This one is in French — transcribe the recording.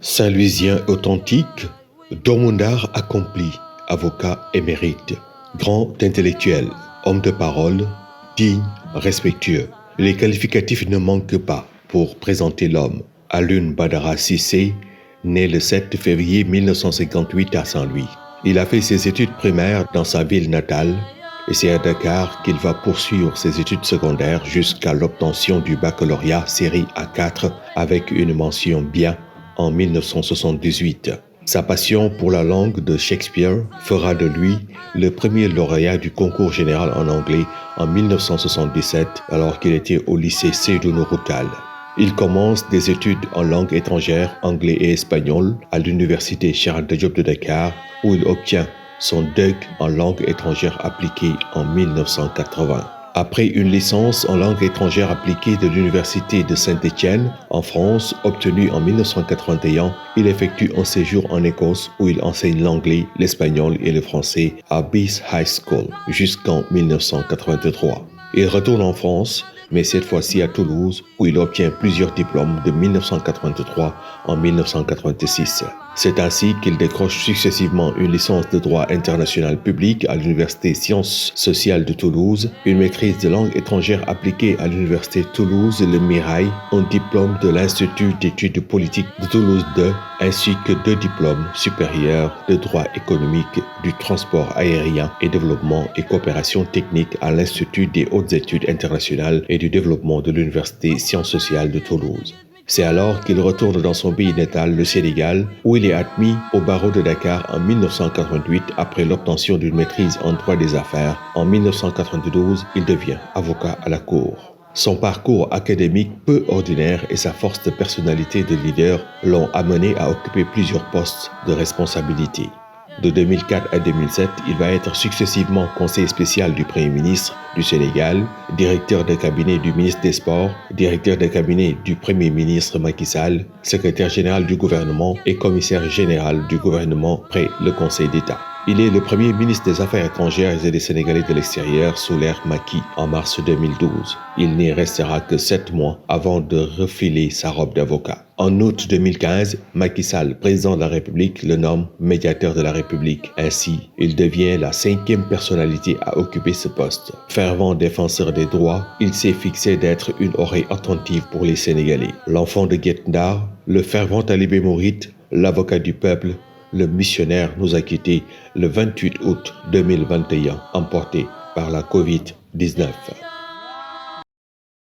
Saint-Louisien authentique, Dormondard accompli, avocat émérite, grand intellectuel, homme de parole, digne, respectueux. Les qualificatifs ne manquent pas pour présenter l'homme. Alioune Badara Cissé, né le 7 février 1958 à Saint-Louis. Il a fait ses études primaires dans sa ville natale et c'est à Dakar qu'il va poursuivre ses études secondaires jusqu'à l'obtention du baccalauréat série A4 avec une mention bien en 1978. Sa passion pour la langue de Shakespeare fera de lui le premier lauréat du concours général en anglais en 1977 alors qu'il était au lycée Seydou Nourou Tall. Il commence des études en langue étrangère, anglais et espagnol à l'université Cheikh Anta Diop de Dakar où il obtient son DEUG en langue étrangère appliquée en 1980. Après une licence en langue étrangère appliquée de l'université de Saint-Étienne en France, obtenue en 1981, il effectue un séjour en Écosse où il enseigne l'anglais, l'espagnol et le français à Bees High School jusqu'en 1983. Il retourne en France, mais cette fois-ci à Toulouse, où il obtient plusieurs diplômes de 1983 en 1986. C'est ainsi qu'il décroche successivement une licence de droit international public à l'Université Sciences Sociales de Toulouse, une maîtrise de langue étrangère appliquée à l'Université Toulouse Le Mirail, un diplôme de l'Institut d'études politiques de Toulouse II, ainsi que 2 diplômes supérieurs de droit économique, du transport aérien et développement et coopération technique à l'Institut des hautes études internationales et du développement de l'Université Sciences Sociales de Toulouse. C'est alors qu'il retourne dans son pays natal, le Sénégal, où il est admis au barreau de Dakar en 1988 après l'obtention d'une maîtrise en droit des affaires. En 1992, il devient avocat à la Cour. Son parcours académique peu ordinaire et sa force de personnalité de leader l'ont amené à occuper plusieurs postes de responsabilité. De 2004 à 2007, il va être successivement conseiller spécial du Premier ministre du Sénégal, directeur de cabinet du ministre des Sports, directeur de cabinet du Premier ministre Macky Sall, secrétaire général du gouvernement et commissaire général du gouvernement près le Conseil d'État. Il est le premier ministre des Affaires étrangères et des Sénégalais de l'extérieur sous l'ère Macky en mars 2012. Il n'y restera que 7 mois avant de refiler sa robe d'avocat. En août 2015, Macky Sall, président de la République, le nomme médiateur de la République. Ainsi, il devient la 5e personnalité à occuper ce poste. Fervent défenseur des droits, il s'est fixé d'être une oreille attentive pour les Sénégalais. L'enfant de Guet Ndar, le fervent talibé mouride, l'avocat du peuple, le missionnaire nous a quittés le 28 août 2021, emporté par la Covid-19.